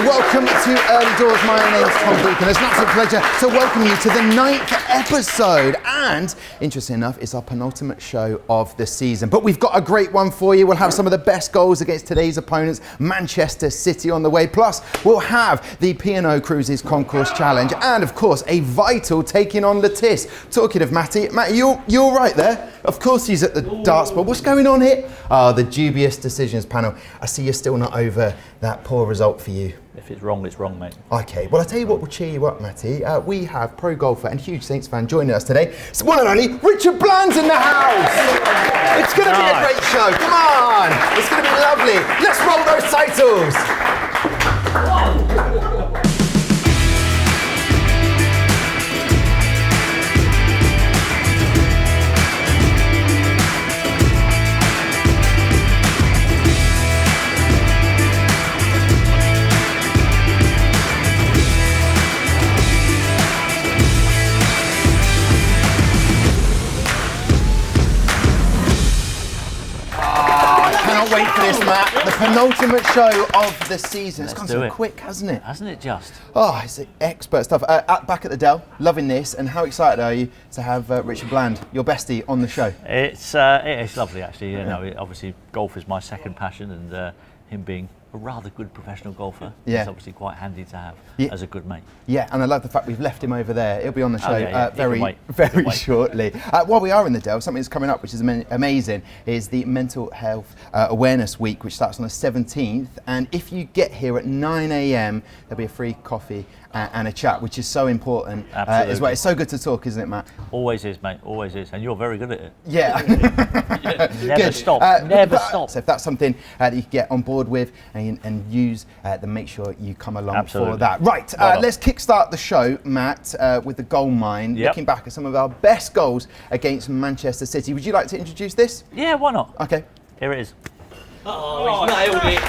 welcome to Early Doors. My name's Tom Deacon. It's an absolute pleasure to welcome you to the 9th episode. And, interesting enough, it's our penultimate show of the season. But we've got a great one for you. We'll have some of the best goals against today's opponents, Manchester City, on the way. Plus, we'll have the P&O Cruises Concourse Challenge. And, of course, a vital taking on Le Tiss. Talking of Matty, you're all right there? Of course he's at the darts board. What's going on here? The dubious decisions panel. I see you're still not over that poor result for you. If it's wrong, mate. Okay, well, I'll tell you what will cheer you up, Matty. We have pro golfer and huge Saints fan joining us today. It's one and only Richard Bland's in the house. It's going to be a great show. Come on. It's going to be lovely. Let's roll those titles. Wait for this, Matt. The penultimate show of the season. It's gone so quick, hasn't it? Hasn't it just? Oh, it's expert stuff. Back at the Dell, loving this. And how excited are you to have Richard Bland, your bestie, on the show? It's lovely, actually. You know, obviously, golf is my second passion, and him being a rather good professional golfer is obviously quite handy to have as a good mate. Yeah, and I love the fact we've left him over there. He'll be on the show very shortly. While we are in the Dell, something that's coming up which is amazing is the Mental Health Awareness Week, which starts on the 17th. And if you get here at 9 a.m, there'll be a free coffee and a chat, which is so important as well. It's so good to talk, isn't it, Matt? Always is, mate, always is. And you're very good at it. Yeah. Never stop, never stop. So if that's something that you can get on board with and use, then make sure you come along for that. Right, let's kickstart the show, Matt, with the goal mine, looking back at some of our best goals against Manchester City. Would you like to introduce this? Yeah, why not? Okay. Here it is. Oh, he's nailed it.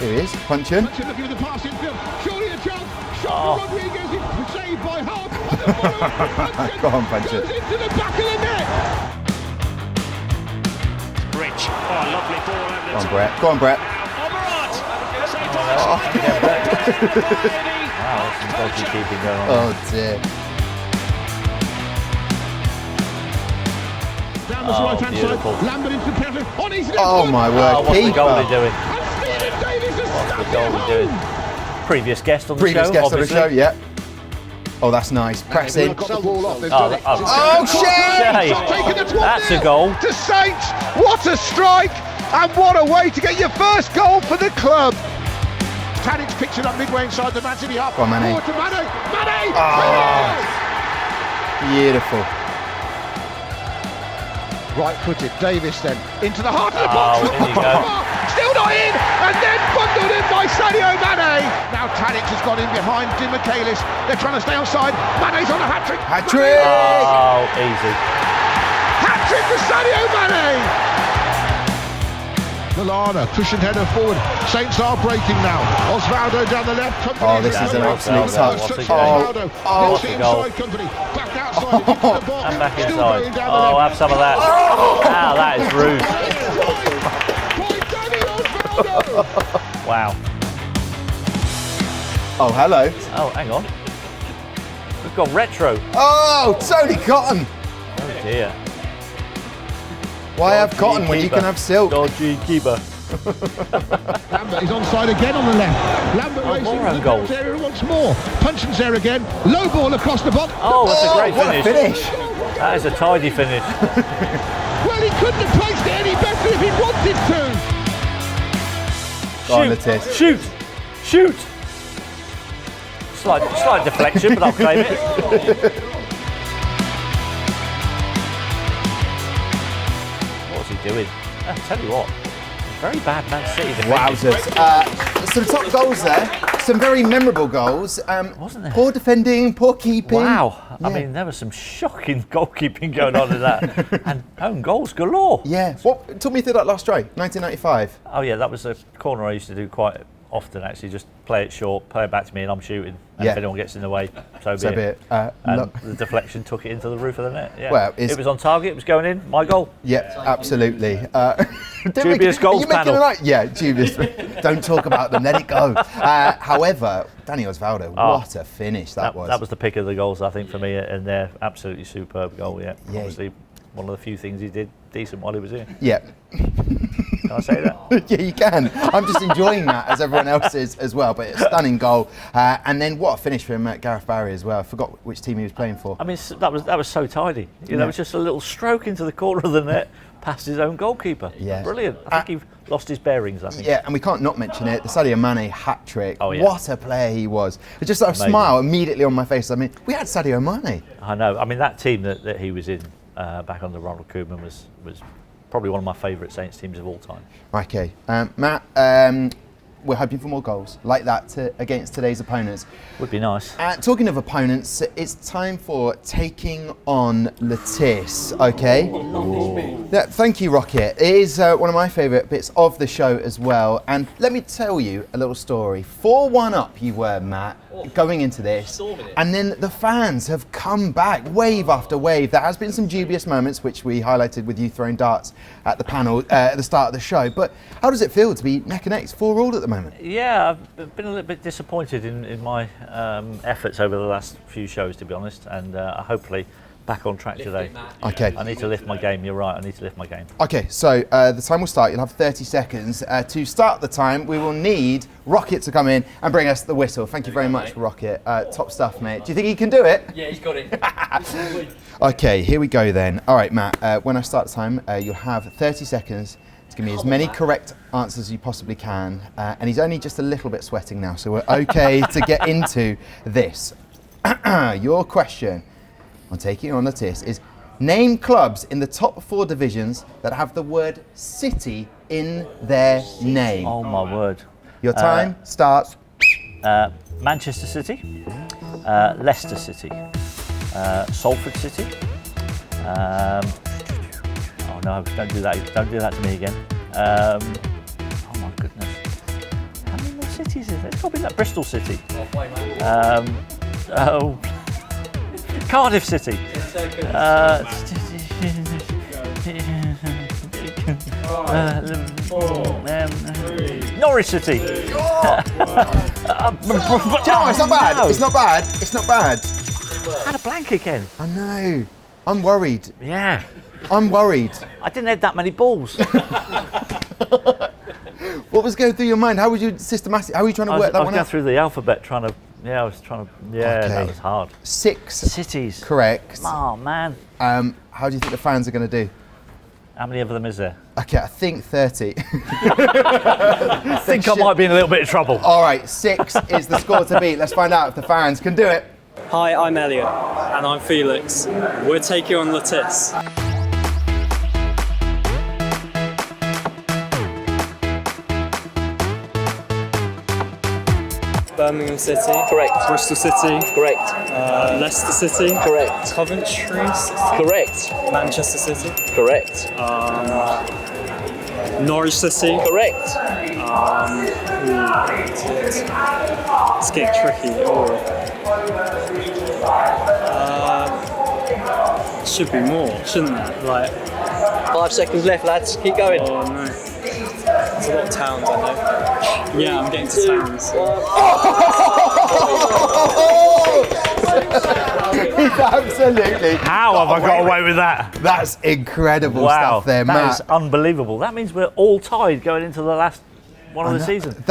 Here he is, punching. Looking at the pass infield. Surely a chance. Shot for Rodriguez. It's saved by Hart. Go on, punch it. Goes into the back of the net. Rich. Oh, lovely ball over the Go on, Brett. Go on, Brett. Wow, some dodgy keeping going on. Oh, dear. Down the right-hand side. Lambert into the penalty. On his left. Oh, my word. What's the Keeper. goalie doing? What's the goalie doing? Previous guest on the show, Previous guest obviously. on the show, yeah. Oh, that's nice. Pressing. Oh, Shea! That's a goal. To Saints. What a strike. And what a way to get your first goal for the club. Tadic's picked it up midway inside the Man City half. Go on, Mane. Forward to Mane. Mane! Oh, beautiful. Right-footed, Davis then, into the heart of the box. In you go. Still not in, and then bundled in by Sadio Mane. Now Tadic has got in behind Di Michaelis. They're trying to stay onside. Mane's on a hat-trick. Hat-trick! Oh, easy. Hat-trick for Sadio Mane. Lallana, cushioned header forward. Saints are breaking now. Osvaldo down the left. Company oh, this is an absolute touch. What's the goal? Company back outside into the box. And back inside. Oh, have some of that. Oh, that is rude. Wow. Oh, hello. Oh, hang on. We've got retro. Oh, Tony Cotton. Oh, dear. Why have cotton when you can have silk? Dodgy keeper. Lambert is onside again on the left. Lambert racing more to the goals. area once more. Punchin's there again. Low ball across the box. Oh, that's a great what finish. A finish. That is a tidy finish. Well, he couldn't have placed it any better if he wanted to. Go on, Le Tiss. Shoot! Slight deflection, but I'll claim it. What's he doing? I'll tell you what. Very bad Man City defending. Wowzers. Some top goals there. Some very memorable goals. Wasn't there? Poor defending, poor keeping. Wow. Yeah. I mean, there was some shocking goalkeeping going on in that. And own goals galore. Yeah. What took me through that last strike? 1995. Oh, yeah, that was a corner I used to do quite often actually. Just play it short, play it back to me, and I'm shooting. And if anyone gets in the way, so be it. And the deflection took it into the roof of the net. Yeah. Well, it was on target. It was going in. My goal. Yeah, absolutely. Dubious goals panel. Yeah, dubious. Don't talk about them. Let it go. However, Danny Osvaldo, what a finish that was. That was the pick of the goals, I think, for me, and their absolutely superb goal. Yeah. Obviously, one of the few things he did decent while he was here. Yeah. Can I say that? Yeah, you can. I'm just enjoying that, as everyone else is as well. But it's a stunning goal, and then what a finish from Gareth Barry as well. I forgot which team he was playing for. I mean, that was so tidy. You know, it was just a little stroke into the corner of the net, past his own goalkeeper. Yeah, brilliant. I think he lost his bearings. I think. Yeah, and we can't not mention it. The Sadio Mane hat trick. Oh, yeah. What a player he was! It's just a smile immediately on my face. I mean, we had Sadio Mane. I know. I mean, that team that he was in back under Ronald Koeman was probably one of my favourite Saints teams of all time. Okay, Matt, we're hoping for more goals like that against today's opponents. Would be nice. Talking of opponents, it's time for taking on Lettice, okay? Yeah, thank you, Rocket. It is one of my favourite bits of the show as well. And let me tell you a little story. 4-1 up you were, Matt, going into this. And then the fans have come back, wave after wave. There has been some dubious moments, which we highlighted with you throwing darts at the panel at the start of the show. But how does it feel to be neck and neck? It's 4-4 at the moment. Yeah, I've been a little bit disappointed in my efforts over the last few shows, to be honest, and hopefully back on track today. Okay. I need to lift my game. You're right. I need to lift my game. Okay, so the time will start. You'll have 30 seconds. To start the time, we will need Rocket to come in and bring us the whistle. Thank you very much, Rocket. Top stuff, mate. Do you think he can do it? Yeah, he's got it. Okay, here we go then. All right, Matt, when I start the time, you'll have 30 seconds to give me as many correct answers as you possibly can. And he's only just a little bit sweating now, so we're okay to get into this. Your question on taking on Lettice is, name clubs in the top 4 divisions that have the word city in their name. Oh my word. Your time starts. Manchester City, Leicester City, Salford City. Oh no, don't do that. Don't do that to me again. Oh my goodness. How many more cities is there? It's got to be that Bristol City. Cardiff City. Norwich City. It's not bad. No. It's not bad. It's not bad. I had a blank again. I know. I'm worried. Yeah. I'm worried. I didn't have that many balls. What was going through your mind? How were you systematic? How were you trying to work that one out? I was going through the alphabet trying to. Yeah, I was trying to. Yeah, okay. That was hard. 6 cities. Correct. Oh man. How do you think the fans are going to do? How many of them is there? Okay, I think 30. I think I might be in a little bit of trouble. All right, 6 is the score to beat. Let's find out if the fans can do it. Hi, I'm Elliot. And I'm Felix. We're taking on Lettice. Birmingham City. Correct. Bristol City. Correct. Leicester City. Correct. Coventry City. Correct. Manchester City. Correct. Norwich City. Correct. It's getting tricky. Should be more, shouldn't there? Like 5 seconds left, lads. Keep going. Oh no. There's a lot of towns, I know. Yeah, I'm getting to towns. Absolutely. How have I got away with that? That's incredible stuff there, Matt. That is unbelievable. That means we're all tied going into the last one of the season.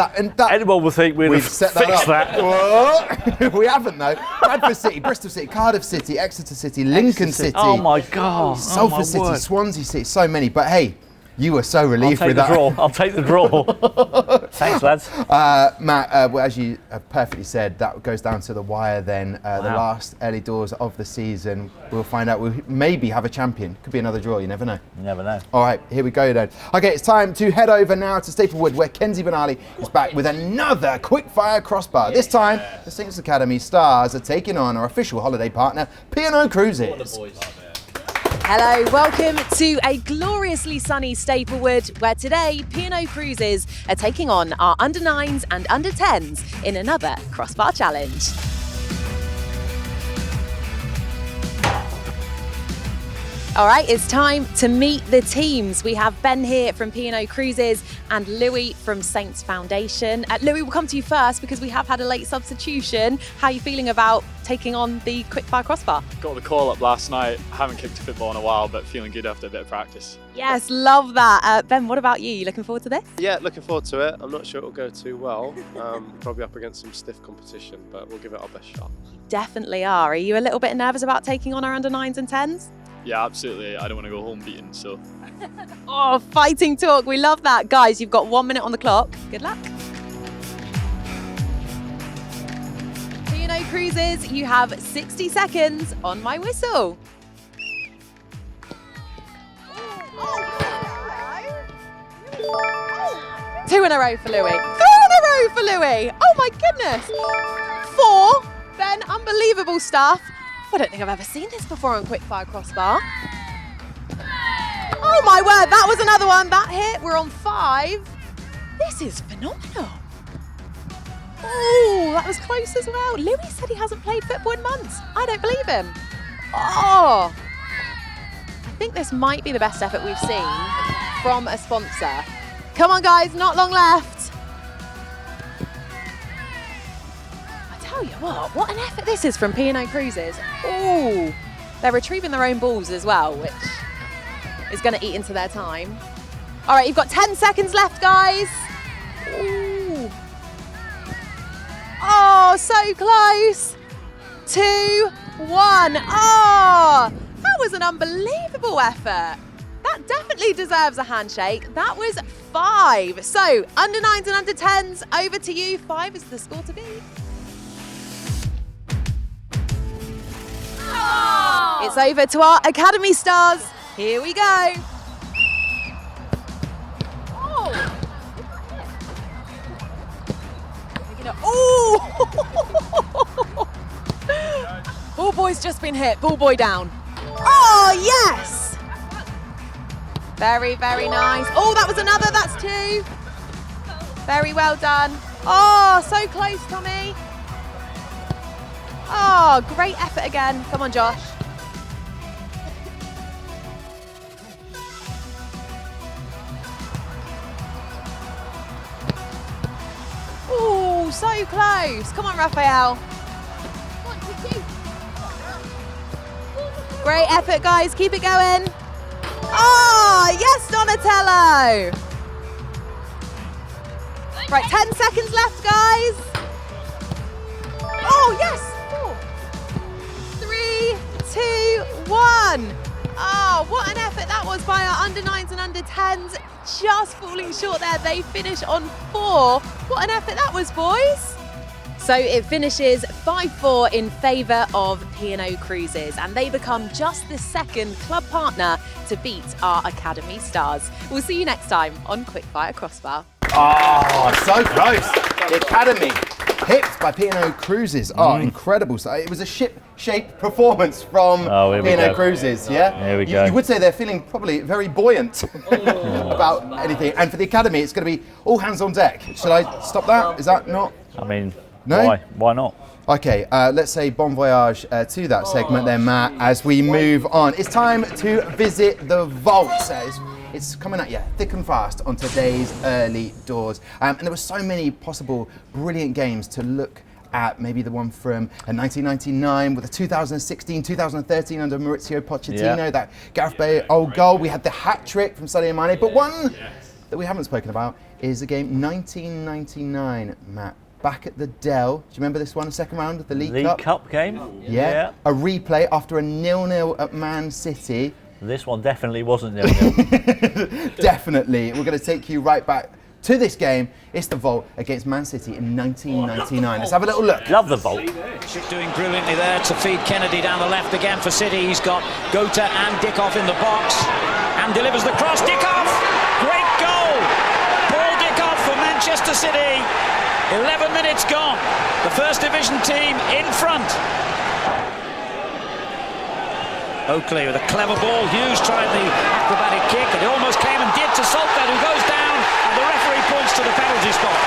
Anyone will think we've fixed that. We haven't though. Bradford City, Bristol City, Cardiff City, Exeter City, Lincoln City. Oh my God. Salford City, Swansea City, so many. But hey, you were so relieved with that. I'll take the draw. Thanks, lads. Matt, well, as you have perfectly said, that goes down to the wire then. The last early doors of the season. We'll find out. We'll maybe have a champion. Could be another draw. You never know. You never know. All right, here we go then. Okay, it's time to head over now to Staplewood, where Kenzie Benali is back with another quick-fire crossbar. This time, the Singers Academy stars are taking on our official holiday partner, P&O Cruises. Hello, welcome to a gloriously sunny Staplewood, where today P&O Cruises are taking on our under-9s and under-10s in another crossbar challenge. All right, it's time to meet the teams. We have Ben here from P&O Cruises and Louis from Saints Foundation. Louis, we'll come to you first because we have had a late substitution. How are you feeling about taking on the quickfire crossbar? Got the call up last night. Haven't kicked a football in a while, but feeling good after a bit of practice. Yes, love that. Ben, what about you? You looking forward to this? Yeah, looking forward to it. I'm not sure it'll go too well. Probably up against some stiff competition, but we'll give it our best shot. Definitely are. Are you a little bit nervous about taking on our under-9s and 10s? Yeah, absolutely. I don't want to go home beaten, so. Oh, fighting talk. We love that. Guys, you've got 1 minute on the clock. Good luck. P&O Cruises, you have 60 seconds on my whistle. Two in a row for Louis. 3 in a row for Louis. Oh my goodness. 4. Ben, unbelievable stuff. I don't think I've ever seen this before on quickfire crossbar. Oh my word, that was another one. That hit, we're on 5. This is phenomenal. Oh, that was close as well. Louis said he hasn't played football in months. I don't believe him. Oh, I think this might be the best effort we've seen from a sponsor. Come on guys, not long left. Tell you what an effort this is from P&O Cruises. Oh, they're retrieving their own balls as well, which is going to eat into their time. All right, you've got 10 seconds left, guys. Ooh. Oh, so close. 2, 1. Oh, that was an unbelievable effort. That definitely deserves a handshake. That was 5. So, under-9s and under-10s, over to you. 5 is the score to beat. It's over to our Academy stars. Here we go. Oh. Oh. Ball boy's just been hit. Ball boy down. Oh, yes. Very, very nice. Oh, that was another. That's 2. Very well done. Oh, so close, Tommy. Oh, great effort again. Come on, Josh. Oh, so close. Come on, Raphael. Great effort, guys. Keep it going. Oh, yes, Donatello. Right, 10 seconds left, guys. Oh, yes. 3, 2, 1. Oh, what an effort that was by our under-9s and under-10s. Just falling short there. They finish on 4. What an effort that was, boys. So it finishes 5-4 in favour of P&O Cruises, and they become just the second club partner to beat our Academy stars. We'll see you next time on Quickfire Crossbar. Oh, so close. The Academy, picked by P&O Cruises. Oh, incredible. So it was a ship-shaped performance from P&O Cruises, yeah? Here we go. You would say they're feeling probably very buoyant about anything. And for the Academy, it's going to be all hands on deck. Should I stop that? Is that not? I mean, no? Why not? Okay, let's say bon voyage to that segment then, Matt, as we move on. It's time to visit the vault. It's coming at you thick and fast on today's early doors. And there were so many possible brilliant games to look at. Maybe the one from 1999 with the 2016, 2013 under Maurizio Pochettino, that Gareth Bale old goal. We had the hat trick from Sadio Mane. But one that we haven't spoken about is the game 1999, Matt. Back at the Dell. Do you remember this one, second round of the League Cup? League Cup game? Yeah. A replay after a 0-0 at Man City. This one definitely wasn't 0-0. Definitely. We're going to take you right back to this game. It's the Vault against Man City in 1999. Let's have a little look. Love the Vault. Doing brilliantly there to feed Kennedy down the left again for City. He's got Gota and Dickoff in the box and delivers the cross. Dickoff! Great goal! Paul Dickoff for Manchester City. 11 minutes gone. The First Division team in front. Oakley with a clever ball. Hughes tried the acrobatic kick, and it almost came and did to Salford, who goes down, and the referee points to the penalty spot.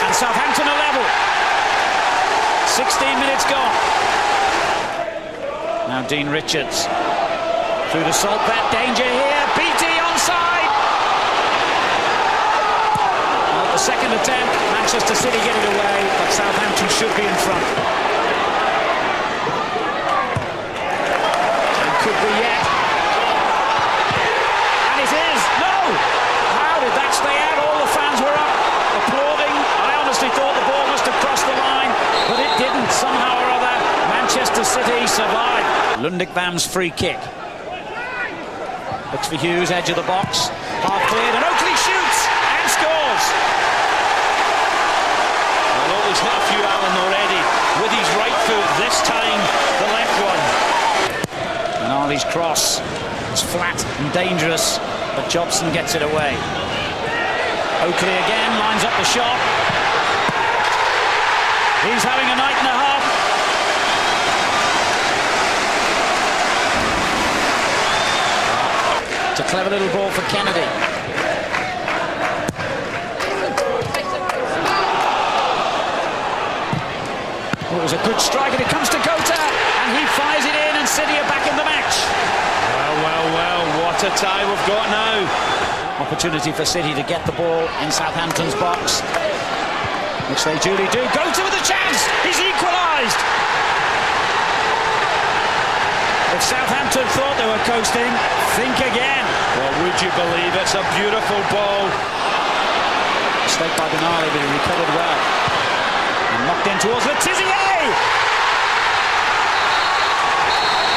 And Southampton are level. 16 minutes gone. Now Dean Richards through the Salford, danger here. BT onside. Well, the second attempt, Manchester City get it away, but Southampton should be in front. And could be yet. And it is. No! How did that stay out? All the fans were up applauding. I honestly thought the ball must have crossed the line, but it didn't. Somehow or other, Manchester City survived. Lundekvam's free kick. Looks for Hughes, edge of the box. Half cleared, and Oakley shoots and scores. Well, Oakley's hit a few, Alan, already with his right foot. This time, the left one. And Ali's cross is flat and dangerous, but Jobson gets it away. Oakley again lines up the shot. He's having a night and a half. It's a clever little ball for Kennedy. Oh, it was a good strike, and it comes to Gota, and he fires it in, and City are back in the match. Well, what a tie we've got now. Opportunity for City to get the ball in Southampton's box, which they duly do. Gota with a chance, he's equalised. If Southampton thought they were coasting, think again. Well, would you believe it's a beautiful ball. Mistake by Benali, but he recovered well. And knocked in towards the Tissier!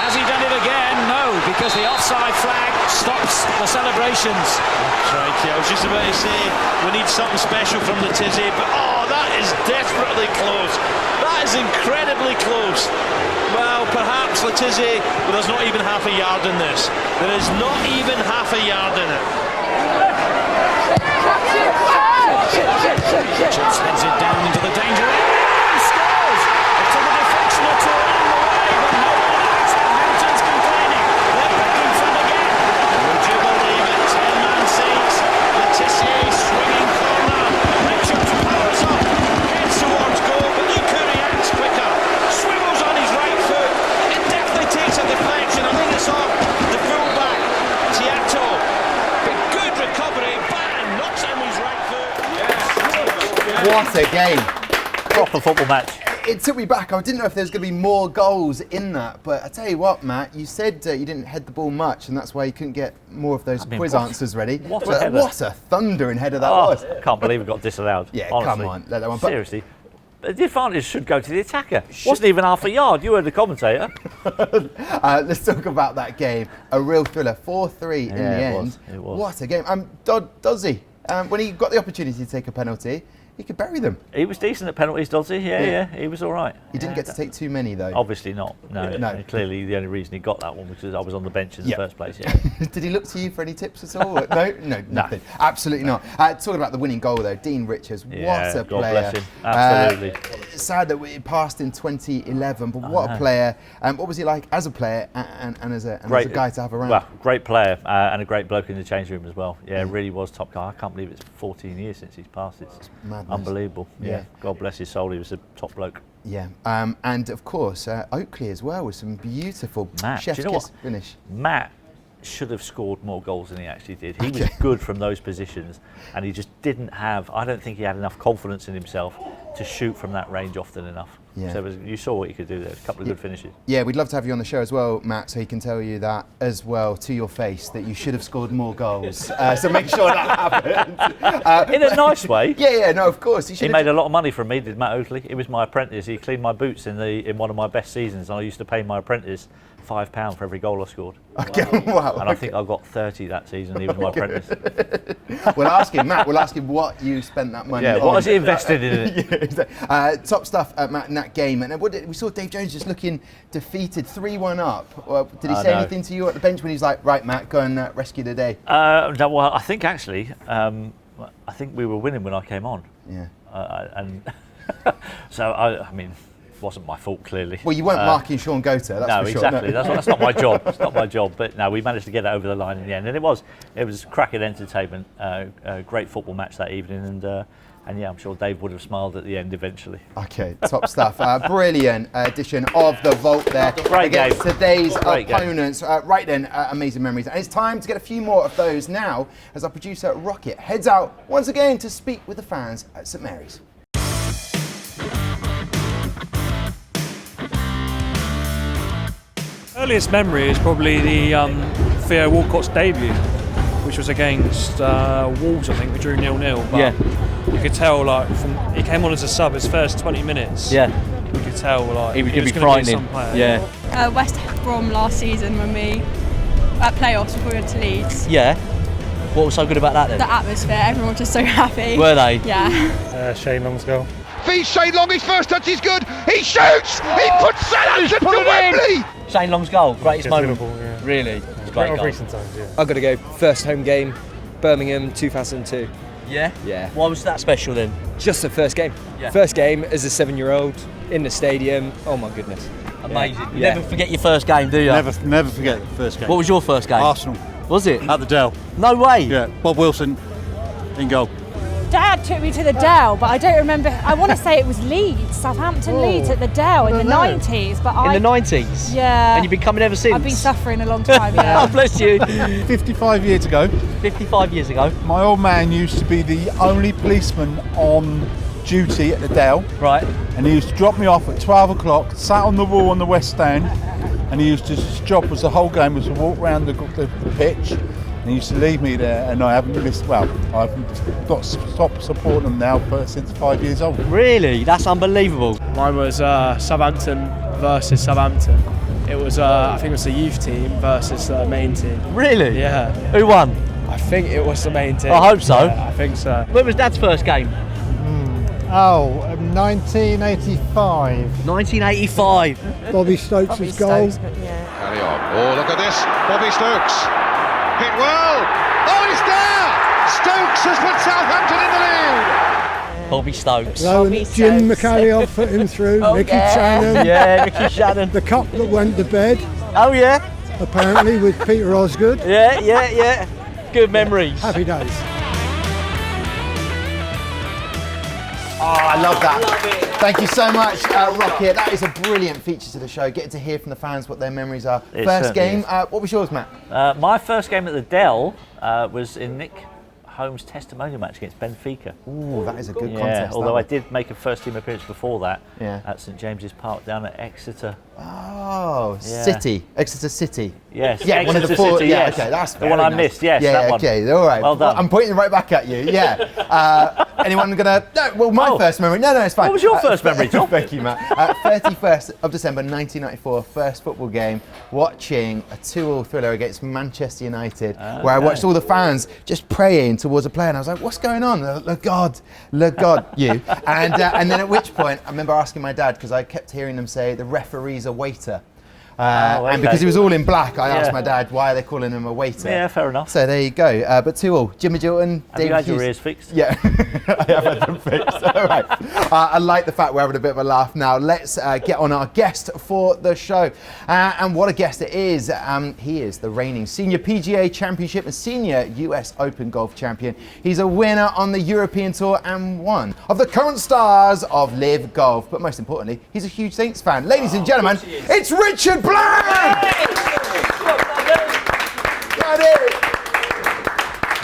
Has he done it again? No, because the offside flag stops the celebrations. Crikey, I was just about to say, we need something special from the Tissier, but oh, that is desperately close. That is incredibly close. Well, perhaps the Tissier, but there's not even half a yard in this. There is not even half a yard in it. Richards heads it down into the danger area and scores! It took a deflection or two along the way, but no one else. Southampton's complaining. They're back in front again. Would you believe it? 10-man seats. The Tissier swinging corner. Richards powers up, heads towards goal, but look who reacts quicker. Swivels on his right foot. It definitely takes a deflection. I think it's off the fullback, Tiato. But good recovery. Bang! Knocks in his right foot. What a game. Proper football match. It took me back. I didn't know if there was going to be more goals in that. But I tell you what, Matt, you said you didn't head the ball much, and that's why you couldn't get more of those quiz answers ready. What a thundering header that was. I can't believe it got disallowed. Yeah, honestly. come on. Let that one. Seriously. The advantage should go to the attacker. Wasn't even half a yard. You heard the commentator. Let's talk about that game. A real thriller. 4-3 in the end. It was. What a game. Dodzy, when he got the opportunity to take a penalty, he could bury them. He was decent at penalties, Dodgy. Yeah, he was all right. He didn't get to take too many, though. Obviously not. No. Clearly, the only reason he got that one was because I was on the bench in the first place. Yeah. Did he look to you for any tips at all? No, nothing. Absolutely not. Talking about the winning goal, though, Dean Richards. What a God player. bless him. Absolutely. Sad that it passed in 2011, but what a player. What was he like as a player and as a guy to have around? Well, great player and a great bloke in the change room as well. Yeah, really was top guy. I can't believe it's 14 years since he's passed. It's madness. Unbelievable. Yeah. God bless his soul. He was a top bloke. Yeah. And of course, Oakley as well with some beautiful chef's kiss finish. Matt should have scored more goals than he actually did. He was good from those positions, and he just didn't have. I don't think he had enough confidence in himself to shoot from that range often enough. Yeah. So you saw what he could do there. A couple of good finishes. Yeah, we'd love to have you on the show as well, Matt, so he can tell you that as well to your face that you should have scored more goals. So make sure that happens. In a nice way. Yeah, no, of course. He made a lot of money from me, did Matt Oakley. He was my apprentice. He cleaned my boots in one of my best seasons, and I used to pay my apprentice £5 for every goal I scored. Okay, wow. And I think I got 30 that season. He was my apprentice. We'll ask him, Matt. We'll ask him what you spent that money on. Yeah, what has he invested in it? Exactly. Top stuff, Matt, in that game. And we saw Dave Jones just looking defeated, 3-1 up. Did he say anything to you at the bench when he's like, right, Matt, go and rescue the day? No, well, I think actually, I think we were winning when I came on. Yeah. And so I mean, wasn't my fault, clearly. Well, you weren't marking Sean Gota, that's no, for sure. Exactly. That's not my job. It's not my job. But no, we managed to get it over the line in the end, and it was cracking entertainment. A great football match that evening, and yeah, I'm sure Dave would have smiled at the end eventually. Okay, top stuff. Brilliant edition of the Vault there against today's opponents. Right then, amazing memories. And it's time to get a few more of those now as our producer Rocket heads out once again to speak with the fans at St Mary's. Earliest memory is probably the Theo Walcott's debut, which was against Wolves, I think. We drew 0-0. But you could tell, like, he came on as a sub his first 20 minutes. Yeah. You could tell, like, he was going to be some player. Yeah. West Brom last season when we at playoffs before we went to Leeds. Yeah. What was so good about that then? The atmosphere, everyone was just so happy. Were they? Yeah. Shane Long's goal. Fees Shane Long, his first touch is good. He shoots. He puts Southampton to Wembley. Shane Long's goal, greatest moment. Liverpool, yeah. Really? It's a great goal. Recent times, yeah. I've got to go first home game, Birmingham 2002. Yeah? Yeah. Why was that special then? Just the first game. Yeah. First game as a 7-year-old in the stadium. Oh my goodness. Amazing. You never forget your first game, do you? Never forget the first game. What was your first game? Arsenal. Was it? At the Dell. No way. Yeah, Bob Wilson in goal. Dad took me to the Dell, but I don't remember. I want to say it was Leeds, Southampton Leeds at the Dell in the 90s. But in the 90s? Yeah. And you've been coming ever since? I've been suffering a long time, yeah. Oh, bless you. 55 years ago. 55 years ago. My old man used to be the only policeman on duty at the Dell. Right. And he used to drop me off at 12 o'clock, sat on the wall on the West Stand, and his job was the whole game was to walk around the pitch. And he used to leave me there, and I haven't missed. Well, I've got stopped supporting them now since 5 years old. Really? That's unbelievable. Mine was Southampton versus Southampton. It was, I think it was the youth team versus the main team. Really? Yeah. Who won? I think it was the main team. I hope so. Yeah, I think so. When was Dad's first game? 1985. 1985. Bobby Stokes' goal. Carry on. Oh, look at this. Bobby Stokes. Hit well. Oh, it's there. Stokes has put Southampton in the lead. Bobby Stokes. Jim McCallion put him through. Mickey Shannon. Yeah, Mickey Shannon. The cop that went to bed. Oh, yeah. Apparently with Peter Osgood. Yeah. Good memories. Happy days. Oh, I love that. Thank you so much, Rocket. That is a brilliant feature to the show. Getting to hear from the fans what their memories are. First game, what was yours, Matt? My first game at the Dell was in Nick Holmes' testimonial match against Benfica. Ooh, that is a good contest. Although I did make a first team appearance before that at St James's Park down at Exeter. Oh, City. Exeter City. Yes. Yeah, one of the four. City, yeah, okay, that's the one I missed. Yes, that one. Okay, all right. Well done. I'm pointing right back at you. Yeah. Anyone gonna? No. Well, my first memory. No, it's fine. What was your first memory, Tom? Thank you, Matt. 31st of December 1994, first football game. Watching a 2-2 thriller against Manchester United, where I watched all the fans just praying towards a player, and I was like, "What's going on? Look God, you!" And then at which point, I remember asking my dad because I kept hearing them say the referee's a waiter. And because he was all in black, I asked my dad, why are they calling him a waiter? Yeah, fair enough. So there you go. But 2-2. Jimmy Jilton, Have you had your ears fixed? Yeah, I have had them fixed. All right. I like the fact we're having a bit of a laugh now. Let's get on our guest for the show. And what a guest it is. He is the reigning Senior PGA Championship and Senior US Open Golf Champion. He's a winner on the European Tour and one of the current stars of LIV Golf. But most importantly, he's a huge Saints fan. Ladies and gentlemen, it's Richard Bland!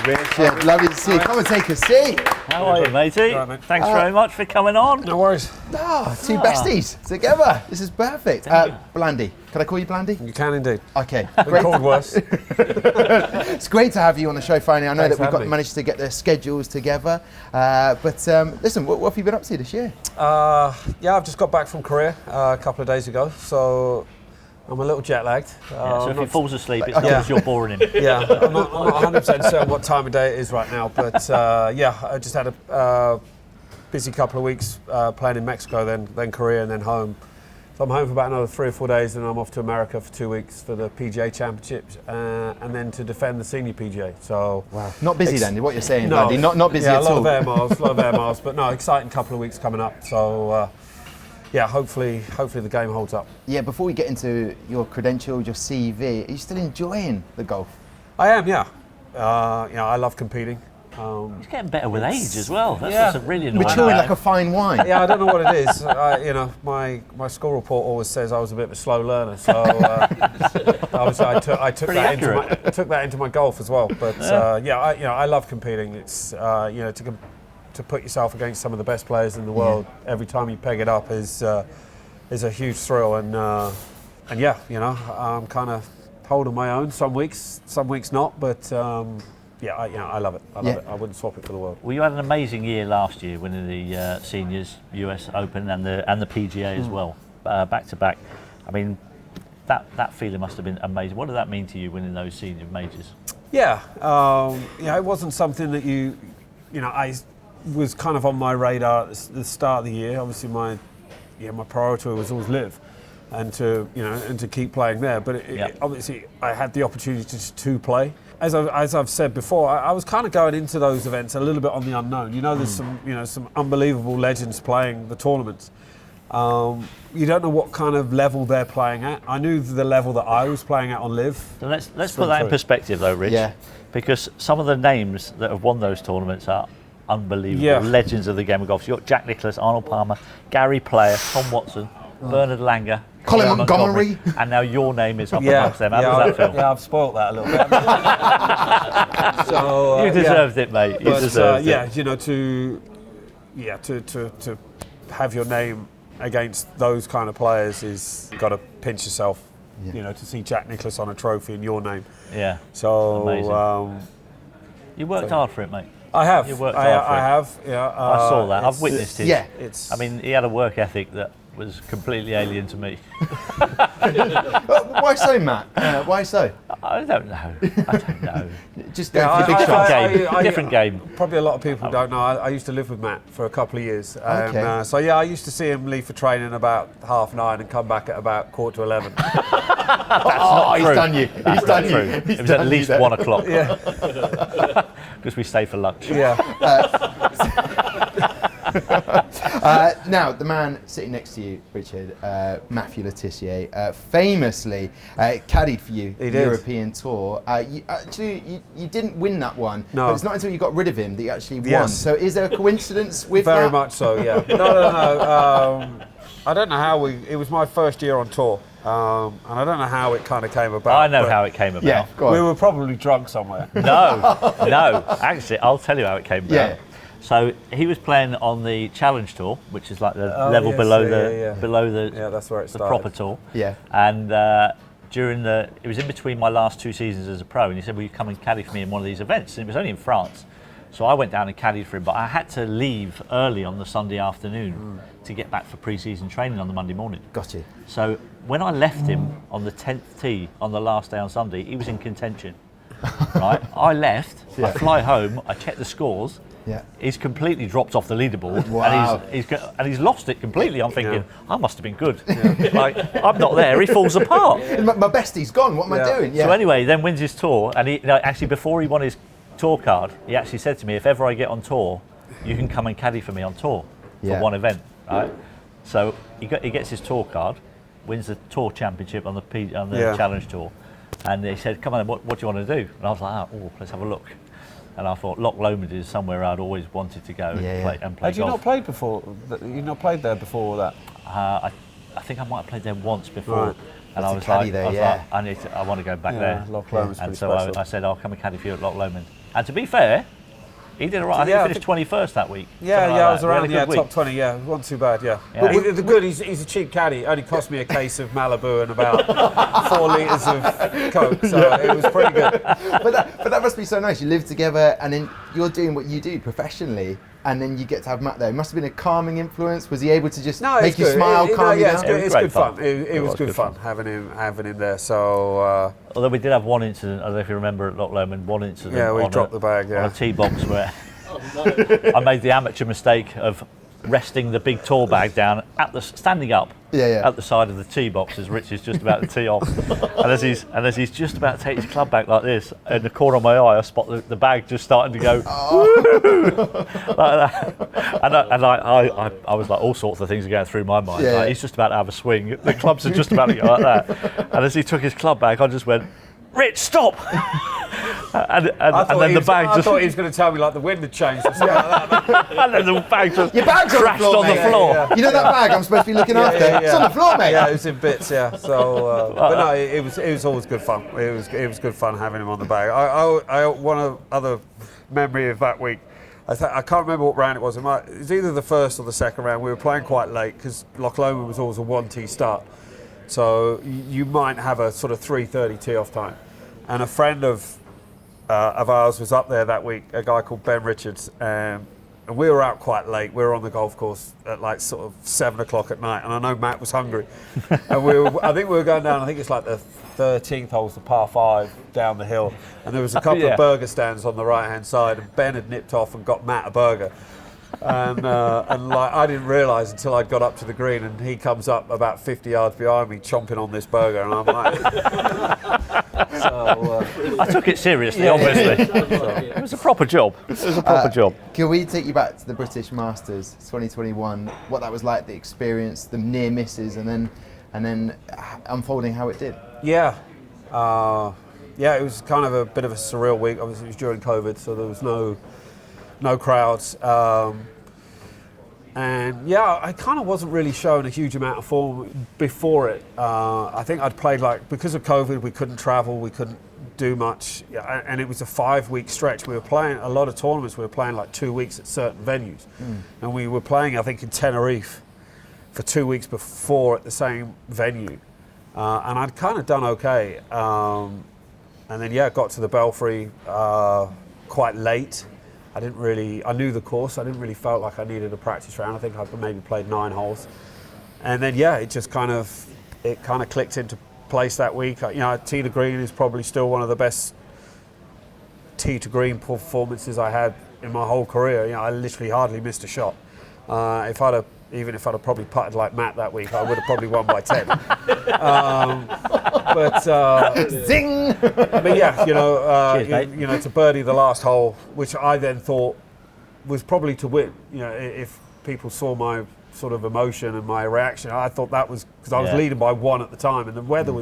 Richard, lovely to see you. Come and take a seat. How are you, matey? Right, mate. Thanks very much for coming on. No worries. Two besties together. This is perfect. Blandy. Can I call you Blandy? You can indeed. Okay. Been called worse. It's great to have you on the show finally. I know Thanks that we've for having me. managed to get the schedules together. But listen, what have you been up to this year? Yeah, I've just got back from Korea a couple of days ago, so I'm a little jet lagged. So if he falls asleep, it's because you're boring him. Yeah, I'm not 100% certain what time of day it is right now, but yeah, I just had a busy couple of weeks playing in Mexico, then Korea, and then home. So I'm home for about another 3 or 4 days, and I'm off to America for 2 weeks for the PGA Championships, and then to defend the Senior PGA. So wow, not busy then. What you're saying, no, Andy? Not busy at all. A lot of air miles, but no, exciting couple of weeks coming up. So yeah, hopefully the game holds up. Yeah, before we get into your credentials, your CV, are you still enjoying the golf? I am, yeah. I love competing. He's getting better with age as well. That's what's really annoying. Maturing like a fine wine. Yeah, I don't know what it is. My school report always says I was a bit of a slow learner, so obviously I took that into my golf as well. But I love competing. It's to put yourself against some of the best players in the world every time you peg it up is a huge thrill, and I'm kind of holding my own some weeks not, but. I love it. I love it. I wouldn't swap it for the world. Well, you had an amazing year last year, winning the Seniors US Open and the PGA as well, back to back. I mean, that feeling must have been amazing. What did that mean to you, winning those senior majors? Yeah, it wasn't something that I was kind of on my radar at the start of the year. Obviously, my priority was always LIV, and to keep playing there. But obviously, I had the opportunity to play. As I've said before, I was kind of going into those events a little bit on the unknown. There's some unbelievable legends playing the tournaments. You don't know what kind of level they're playing at. I knew the level that I was playing at on LIV. So let's put that in perspective, though, Rich. Yeah. Because some of the names that have won those tournaments are unbelievable legends of the game of golf. So you've got Jack Nicklaus, Arnold Palmer, Gary Player, Tom Watson, Bernard Langer, Colin Montgomery, and now your name is up amongst them. How does that feel? Yeah, I've spoilt that a little bit. So you deserved it, mate. You deserved it. To have your name against those kind of players is, you've got to pinch yourself. To see Jack Nicklaus on a trophy in your name. Yeah. So amazing. You worked hard for it, mate. I have. You worked hard for it. I have. Yeah. I saw that. I've witnessed it. Yeah. I mean, he had a work ethic that was completely alien to me. Why so, Matt? Why so? I don't know. Just different game. Probably a lot of people don't know. I used to live with Matt for a couple of years. I used to see him leave for training about 9:30 and come back at about 11:15. He's done you. He's done you. It was at least 1 o'clock. Yeah. Because we stayed for lunch. Yeah. Now, the man sitting next to you, Richard, Matthew Le Tissier, famously caddied for you the European Tour. You didn't win that one, but it's not until you got rid of him that you actually won. So is there a coincidence with that? Very much so, yeah. No. I don't know how it was my first year on tour. And I don't know how it kind of came about. I know how it came about. Yeah, go on. We were probably drunk somewhere. No. Actually, I'll tell you how it came about. Yeah. So he was playing on the Challenge Tour, which is like the level below the that's where it started. The proper tour. Yeah. And it was in between my last 2 seasons as a pro, and he said, "Will you come and caddy for me in one of these events?" And it was only in France. So I went down and caddied for him, but I had to leave early on the Sunday afternoon to get back for pre-season training on the Monday morning. Got you. So when I left him on the 10th tee on the last day on Sunday, he was in contention. Right? I left, I fly home, I check the scores. Yeah. He's completely dropped off the leaderboard. Wow. And he's lost it completely. I'm thinking, I must have been good. Like, I'm not there, he falls apart. My bestie's gone, what am I doing? So anyway, then wins his tour, and he actually before he won his tour card, he actually said to me, if ever I get on tour, you can come and caddy for me on tour for one event, right? So he gets his tour card, wins the tour championship on the Challenge Tour, and he said, come on, what do you want to do? And I was like, let's have a look. And I thought Loch Lomond is somewhere I'd always wanted to go and play Had you golf. not played before? You not played there before that? I think I might have played there once before. Right. And I was like, I want to go back there. Loch Lomond's and pretty so special. I said, I'll come and caddy for you at Loch Lomond. And to be fair, he did all right. I think he finished 21st that week. I was around top 20. Yeah, it wasn't too bad. But the good, he's a cheap caddy. It only cost me a case of Malibu and about 4 litres of Coke, so it was pretty good. But that must be so nice. You live together, and then you're doing what you do professionally, and then you get to have Matt there. It must have been a calming influence. Was he able to just make you smile, calm you down? It's good fun. It was good fun having him there. So. Although we did have one incident, I don't know if you remember at Loch Lomond, one incident. Yeah, we dropped the bag. On a tee box where I made the amateur mistake of resting the big tour bag down standing up at the side of the tee box as Rich is just about to tee off. and as he's just about to take his club back like this, in the corner of my eye, I spot the bag just starting to go like that. And I was like, all sorts of things are going through my mind. Like, he's just about to have a swing. The clubs are just about to go like that. And as he took his club back, I just went, Rich, stop! and then the bag just... I thought he was going to tell me like the wind had changed or something like that. And then the bag just Your bag's crashed on the floor. You know that bag I'm supposed to be looking after? It's on the floor, mate. Yeah, it was in bits, yeah. So, but no, it was always good fun. It was good fun having him on the bag. One other memory of that week, I can't remember what round it was. It was either the first or the second round. We were playing quite late because Loch Lomond was always a 1-tee start. So you might have a sort of 3:30 tee off time. And a friend of ours was up there that week, a guy called Ben Richards, and we were out quite late. We were on the golf course at like sort of 7 o'clock at night, and I know Matt was hungry. And I think we were going down, I think it's like the 13th hole's the par 5 down the hill, and there was a couple of burger stands on the right-hand side, and Ben had nipped off and got Matt a burger. And like I didn't realise until I'd got up to the green, and he comes up about 50 yards behind me chomping on this burger, and I'm like... I took it seriously, obviously. It was a proper job. Can we take you back to the British Masters 2021? What that was like, the experience, the near misses, and then unfolding how it did. Yeah, it was kind of a bit of a surreal week. Obviously, it was during COVID, so there was no crowds. And yeah, I kind of wasn't really showing a huge amount of form before it. I think I'd played because of COVID, we couldn't travel, we couldn't do much, and it was a 5-week stretch. We were playing a lot of tournaments. We were playing like 2 weeks at certain venues, and we were playing, I think, in Tenerife for 2 weeks before at the same venue, and I'd kind of done okay. And then got to the Belfry quite late. I knew the course. I didn't really felt like I needed a practice round. I think I maybe played 9 holes. And then, it just kind of clicked into place that week. Tee to green is probably still one of the best tee to green performances I had in my whole career. I literally hardly missed a shot. Even if I'd have probably putted like Matt that week, I would have probably won by 10. Zing! But to birdie the last hole, which I then thought was probably to win. If people saw my sort of emotion and my reaction, I thought that was because I was leading by 1 at the time, and the weather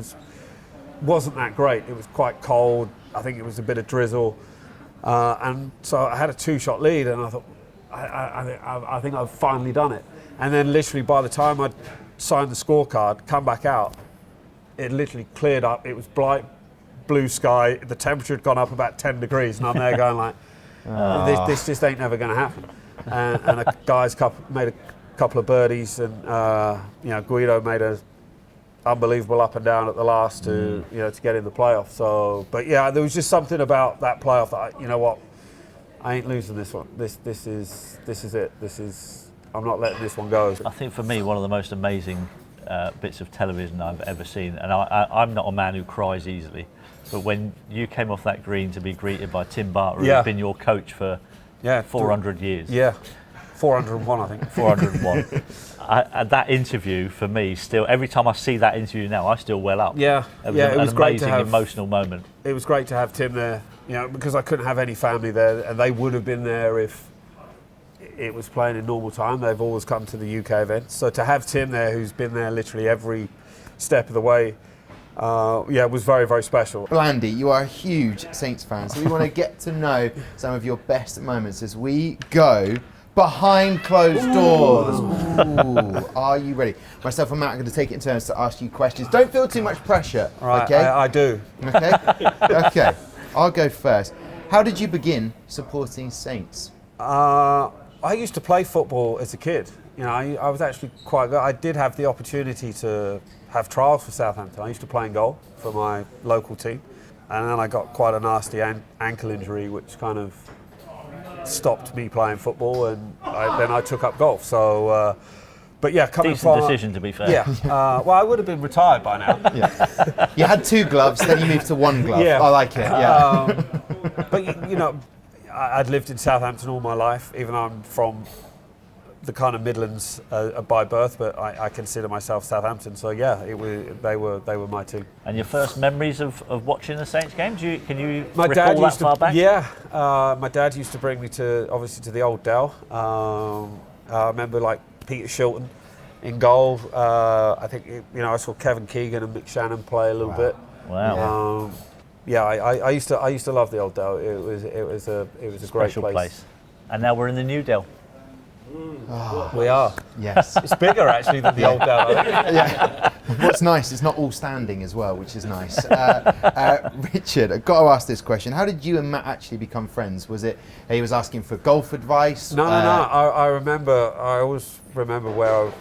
wasn't that great. It was quite cold. I think it was a bit of drizzle, and so I had a 2-shot lead, and I thought, I think I've finally done it. And then literally by the time I'd signed the scorecard, come back out, it literally cleared up. It was bright blue sky. The temperature had gone up about 10 degrees, and I'm there going like, this just ain't never going to happen. And a guy's made a couple of birdies, and Guido made a unbelievable up and down at the last to get in the playoff. So, but there was just something about that playoff that I ain't losing this one. This is it. I'm not letting this one go. I think for me, one of the most amazing bits of television I've ever seen, and I'm not a man who cries easily, but when you came off that green to be greeted by Tim Barter, who's been your coach for 400 years. Yeah, 401 I think. 401. And that interview for me still, every time I see that interview now, I still well up. Yeah, it was an amazing, emotional moment. It was great to have Tim there, because I couldn't have any family there, and they would have been there if it was playing in normal time. They've always come to the UK events. So to have Tim there, who's been there literally every step of the way, was very, very special. Blandy, you are a huge Saints fan, so we want to get to know some of your best moments as we go behind closed doors. Ooh, are you ready? Myself and Matt are going to take it in turns to ask you questions. Don't feel too much pressure, right, okay? I do. Okay? Okay, I'll go first. How did you begin supporting Saints? I used to play football as a kid. I was actually quite good. I did have the opportunity to have trials for Southampton. I used to play in goal for my local team, and then I got quite a nasty ankle injury, which kind of stopped me playing football, and then I took up golf. So, coming decent decision, to be fair. Yeah. Well, I would have been retired by now. Yeah. You had 2 gloves, then you moved to 1 glove. Yeah. I like it. Yeah. But I'd lived in Southampton all my life, even though I'm from the kind of Midlands by birth, but I consider myself Southampton. So yeah, they were my team. And your first memories of watching the Saints games? Can you my recall dad that used far to, back? Yeah, my dad used to bring me to the old Dell. I remember like Peter Shilton in goal. I think I saw Kevin Keegan and Mick Shannon play a little bit. Wow. I used to love the old Dell. It was a great Special place. And now we're in the new Dell. Oh, we are. Yes. It's bigger actually than the old Dell. Yeah. What's nice, it's not all standing as well, which is nice. Richard, I've got to ask this question. How did you and Matt actually become friends? Was it he was asking for golf advice? No. I always remember where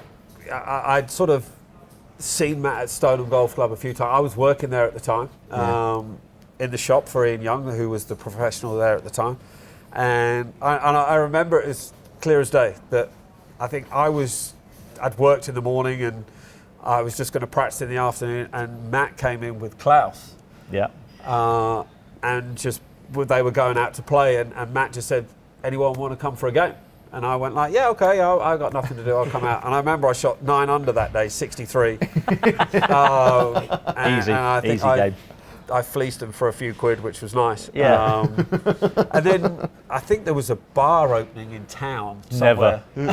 I'd sort of seen Matt at Stoneham Golf Club a few times. I was working there at the time, in the shop for Ian Young, who was the professional there at the time. And I remember it as clear as day that I think I'd worked in the morning and I was just going to practice in the afternoon, and Matt came in with Klaus. Yeah. And they were going out to play, and Matt just said, anyone want to come for a game? And I went like, yeah, okay, I got nothing to do, I'll come out. And I remember I shot 9 under that day, 63. Easy game. I fleeced him for a few quid, which was nice. Yeah. And then I think there was a bar opening in town somewhere. Never.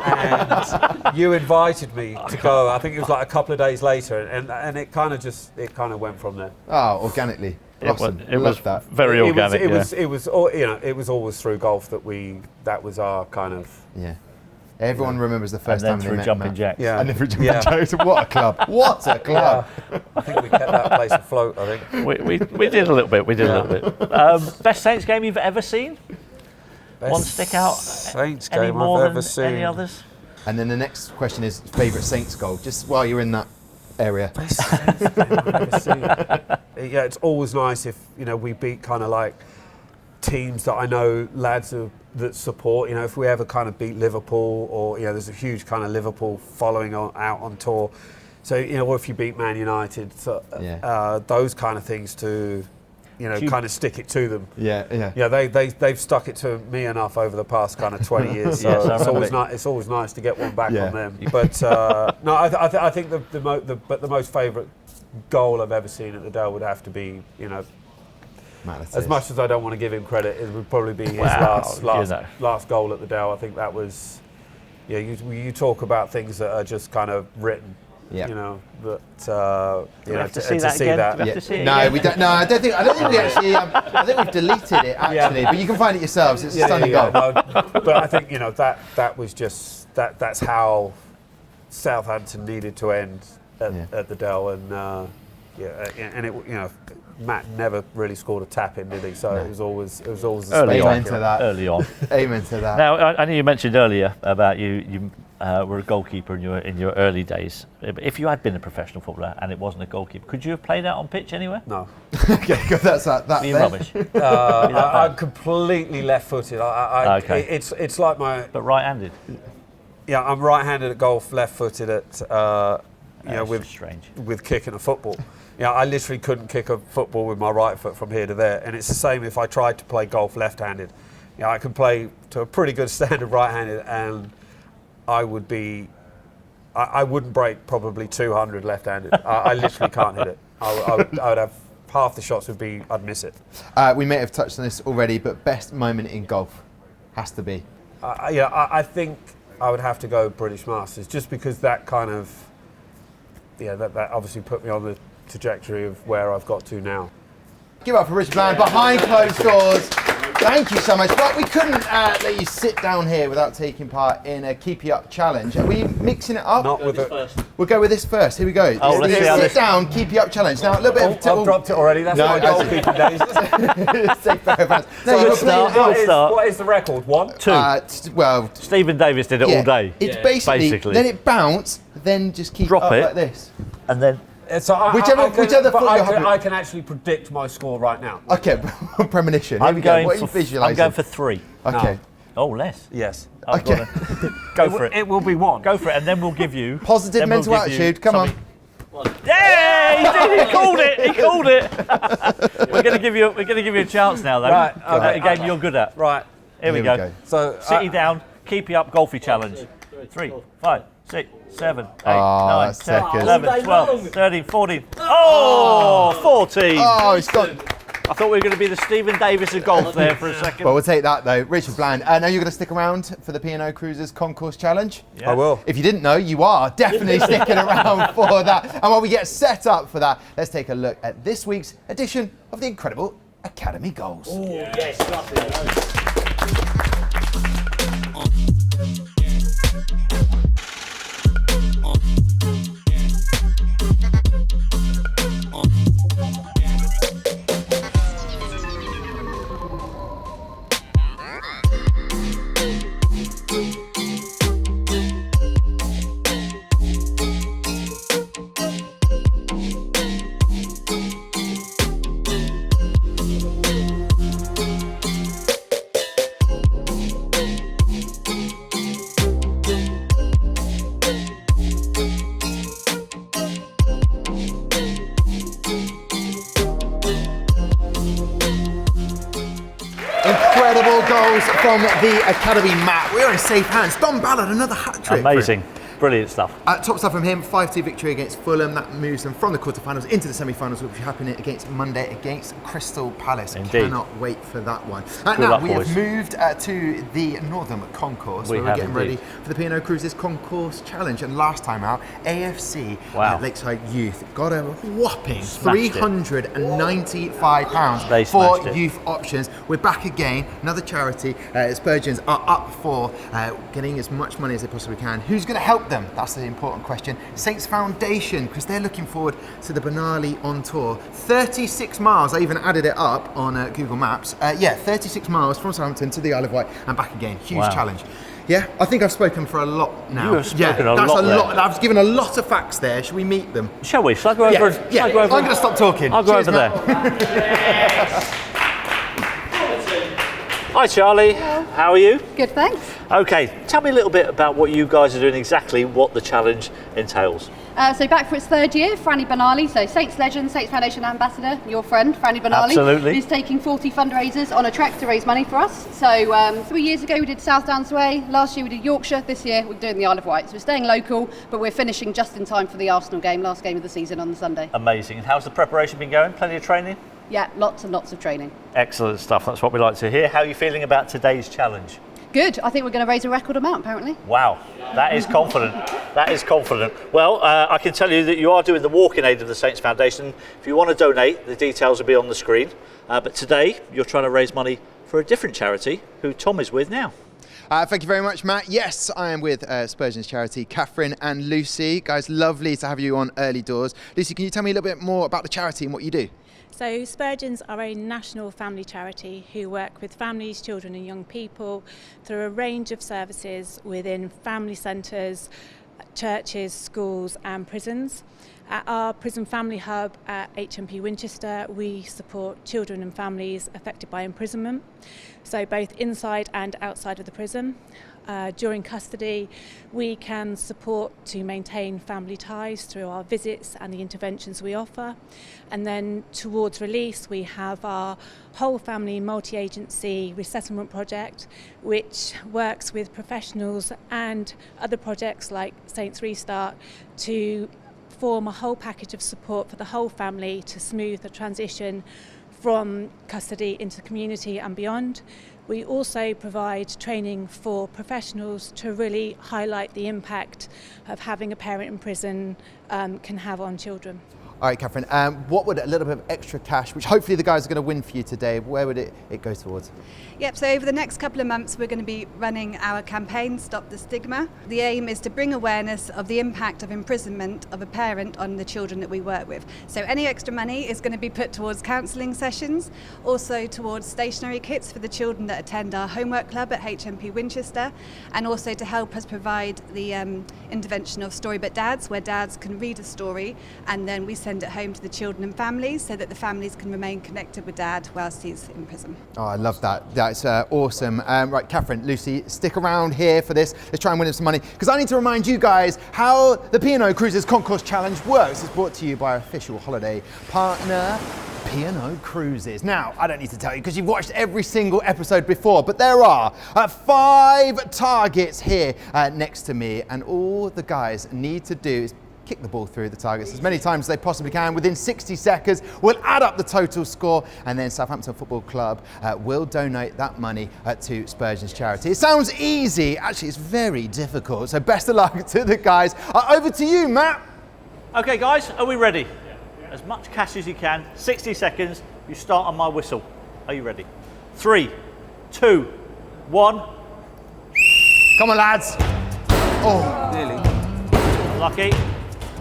And you invited me to go. I think it was like a couple of days later, and it kind of went from there. Oh, organically. Awesome. It was very organic. It was always through golf that was our kind of. Yeah. Everyone remembers the first and then time through they met jumping Matt. jacks. Yeah. And then through jumping jacks. What a club! What a club! Yeah. I think we kept that place afloat. I think we did a little bit. Best Saints game you've ever seen? One stick out. Saints any game more I've than ever seen. Any others? And then the next question is favourite Saints goal. Just while you're in that area. Best Saints game I've ever seen. Yeah, it's always nice if we beat kind of like teams that I know lads that support. If we ever kind of beat Liverpool, or there's a huge kind of Liverpool following out on tour. So or if you beat Man United, so, those kind of things to kind of stick it to them. Yeah. They've stuck it to me enough over the past kind of 20 years. So yes, it's always nice to get one back on them. But no, I think the most favourite goal I've ever seen at the Dell would have to be as much as I don't want to give him credit, it would probably be his last goal at the Dell. I think that was, you talk about things that are just kind of written, but to see that. No, we don't. No, I don't think we actually. I think we've deleted it actually, but you can find it yourselves. It's a stunning goal. No, but I think that was just that's how Southampton needed to end at the Dell, and Matt never really scored a tap in, did he? So it was always a Amen to that. Early on. Amen to that. Now I know you mentioned earlier about you were a goalkeeper in your early days. If you had been a professional footballer and it wasn't a goalkeeper, could you have played out on pitch anywhere? No. Okay, that's that. Were you rubbish? I'm completely left-footed. Okay. It's like my. But right-handed. Yeah, I'm right-handed at golf, left-footed at with kicking a football. I literally couldn't kick a football with my right foot from here to there, and it's the same if I tried to play golf left-handed. I can play to a pretty good standard right-handed, and I wouldn't break probably 200 left-handed. I literally can't hit it. I would have half the shots I'd miss it. We may have touched on this already, but best moment in golf has to be. I think I would have to go British Masters, just because that kind of that obviously put me on the trajectory of where I've got to now. Give up for Richard Bland behind closed doors. Thank you so much. But we couldn't let you sit down here without taking part in a Keep You Up challenge. Are we mixing it up? Not with it. We'll go with this first. Here we go. Oh, it's the sit down, Keep You Up challenge. Now, a little bit of... I've dropped it already. That's my goalkeeping days. What is the record? 1? 2. Well... Stephen Davis did it all day. It's basically... Let it bounce, then just keep drop up it like this. And then... So whichever foot I can actually predict my score right now. Okay, premonition. Here we go. What are you visualising? I'm going for 3. Okay. No. Oh, less? Yes. Okay. Go for it. It will be 1. Go for it, and then we'll give you... Positive mental attitude, come on. Yeah, he did. He called it. He called it. We're going to give you a chance now, though. Right. A game you're good at. Right. Here we go. So Sit you down. Keepy Up Golfy Challenge. 3, 5, 6, 7, 8, 9, 10, seconds. 11, 12, 13, 14. Oh, 14. Oh, it's got... I thought we were going to be the Stephen Davis of golf there for a second. Well, we'll take that though. Richard Bland, now you're going to stick around for the P&O Cruisers Concourse Challenge? Yeah. I will. If you didn't know, you are definitely sticking around for that. And while we get set up for that, let's take a look at this week's edition of the incredible Academy Goals. Oh, yes, lovely. Incredible goals from the Academy Matt. We're in safe hands. Don Ballard, another hat-trick. Amazing. Brilliant stuff. Top stuff from him, 5-2 victory against Fulham. That moves them from the quarterfinals into the semi-finals, which will be happening against Monday against Crystal Palace. Indeed. Cannot wait for that one. Now, we have moved to the Northern Concourse, where we're getting ready for the P&O Cruises Concourse Challenge. And last time out, AFC Lakeside Youth got a whopping £395 for youth options. We're back again, another charity. Spurgeons are up for getting as much money as they possibly can. Who's going to help them? That's the important question. Saints Foundation, because they're looking forward to the Benali on tour. 36 miles, I even added it up on Google Maps. 36 miles from Southampton to the Isle of Wight and back again. Huge challenge. Yeah, I think I've spoken for a lot now. You have spoken a lot. That's a lot. I've given a lot of facts there. Should we meet them? Shall we? Shall I go over? Yeah, I'm going to stop talking. I'll go over there. Hi Charlie, how are you? Good, thanks. Okay, tell me a little bit about what you guys are doing, exactly what the challenge entails. So back for its third year, Franny Benali, so Saints legend, Saints Foundation ambassador, your friend, Franny Benali. Absolutely. Is taking 40 fundraisers on a trek to raise money for us. So 3 years ago we did South Downs Way, last year we did Yorkshire, this year we're doing the Isle of Wight. So we're staying local, but we're finishing just in time for the Arsenal game, last game of the season on the Sunday. Amazing. And how's the preparation been going? Plenty of training? Yeah, lots and lots of training. Excellent stuff, that's what we like to hear. How are you feeling about today's challenge? Good, I think we're going to raise a record amount apparently. Wow, that is confident. That is confident. Well, I can tell you that you are doing the walk in aid of the Saints Foundation. If you want to donate, the details will be on the screen. But today, you're trying to raise money for a different charity, who Tom is with now. Thank you very much, Matt. Yes, I am with Spurgeon's charity, Catherine and Lucy. Guys, lovely to have you on Early Doors. Lucy, can you tell me a little bit more about the charity and what you do? So Spurgeons are a national family charity who work with families, children and young people through a range of services within family centres, churches, schools and prisons. At our prison family hub at HMP Winchester, we support children and families affected by imprisonment, so both inside and outside of the prison. During custody, we can support to maintain family ties through our visits and the interventions we offer. And then towards release, we have our whole family multi-agency resettlement project, which works with professionals and other projects like Saints Restart to form a whole package of support for the whole family to smooth the transition from custody into the community and beyond. We also provide training for professionals to really highlight the impact of having a parent in prison can have on children. All right, Catherine, what would a little bit of extra cash, which hopefully the guys are going to win for you today, where would it go towards? Yep, so over the next couple of months we're going to be running our campaign, Stop the Stigma. The aim is to bring awareness of the impact of imprisonment of a parent on the children that we work with. So any extra money is going to be put towards counselling sessions, also towards stationery kits for the children that attend our homework club at HMP Winchester, and also to help us provide the intervention of Storybook Dads, where dads can read a story and then we send it home to the children and families so that the families can remain connected with dad whilst he's in prison. Oh, I love that. That's awesome. Right, Catherine, Lucy, stick around here for this. Let's try and win him some money, because I need to remind you guys how the P&O Cruises Concourse Challenge works. It's brought to you by our official holiday partner, P&O Cruises. Now, I don't need to tell you because you've watched every single episode before, but there are 5 targets here next to me, and all the guys need to do is kick the ball through the targets as many times as they possibly can. Within 60 seconds, we'll add up the total score, and then Southampton Football Club will donate that money to Spurgeon's charity. It sounds easy. Actually, it's very difficult. So best of luck to the guys. Over to you, Matt. Okay, guys, are we ready? As much cash as you can, 60 seconds, you start on my whistle. Are you ready? 3, 2, 1. Come on, lads. Oh, nearly. Lucky.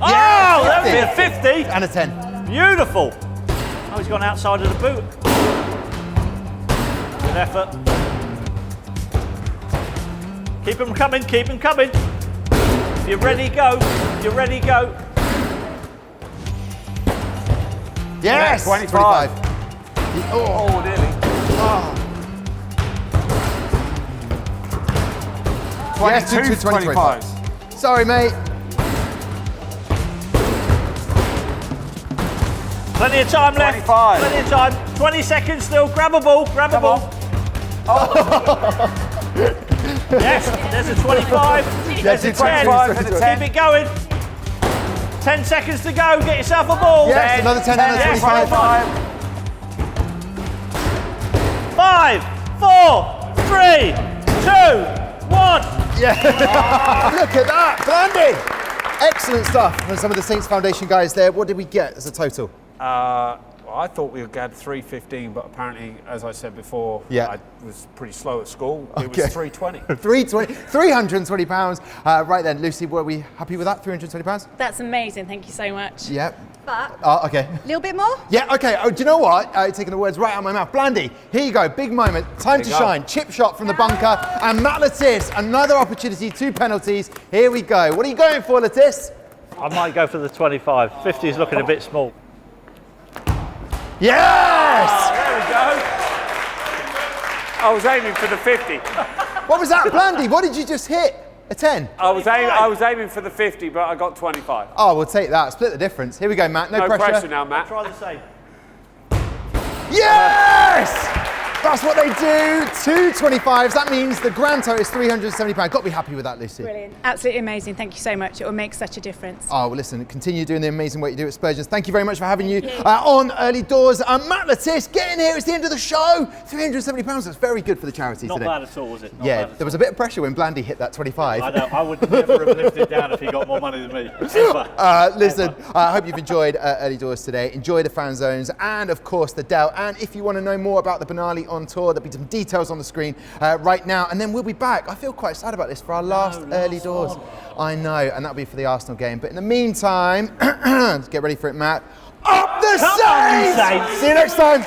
Yeah, oh, that would be a 50. And a 10. Beautiful. Oh, he's gone outside of the boot. Good effort. Keep them coming, keep them coming. If you're ready, go. If you're ready, go. Yes! 25. Oh, nearly. Oh. 22 yes, to 25. Sorry, mate. Plenty of time left. 25. Plenty of time. 20 seconds still. Grab a ball. Grab a ball. Yes, there's a 25. There's a 10. Keep it going. 10 seconds to go. Get yourself a ball. Yes, 10, another 10 and a 25. 5, 4, 3, 2, 1. Yeah. Look at that. Blandy. Excellent stuff from some of the Saints Foundation guys there. What did we get as a total? Well, I thought we had 315, but apparently, as I said before, I was pretty slow at school. It was 320. 320, £320. Right then, Lucy, were we happy with that? £320? That's amazing. Thank you so much. Yep. But okay. a little bit more? Yeah, okay. Oh, do you know what? Taking the words right out of my mouth. Blandy, here you go. Big moment. Time to shine. Chip shot from the bunker. And Matt Lettice, another opportunity, 2 penalties. Here we go. What are you going for, Lettice? I might go for the 25. 50 is looking a bit small. Yes! Oh, there we go. I was aiming for the 50. What was that, Blandy? What did you just hit? A 10? I was aiming for the 50, but I got 25. Oh, we'll take that. Split the difference. Here we go, Matt. No pressure now, Matt. Try the same. Yes! That's what they do. 2 25s. That means the grand total is £370. Got to be happy with that, Lucy. Brilliant. Absolutely amazing. Thank you so much. It will make such a difference. Oh, well, listen, continue doing the amazing work you do at Spurgeon's. Thank you very much for having you on Early Doors. Matt Lettice, get in here. It's the end of the show. £370. That's very good for the charity Not today. bad at all, was it? Not yeah, bad at there was a bit of pressure when Blandy hit that 25. I know. I would never have lifted down if he got more money than me. Listen, I hope you've enjoyed Early Doors today. Enjoy the fan zones and, of course, the Dell. And if you want to know more about the Benali on tour, there'll be some details on the screen right now. And then we'll be back. I feel quite sad about this for our last Early Doors. I know, and that'll be for the Arsenal game. But in the meantime, get ready for it, Matt. Up the Saints! See you next time.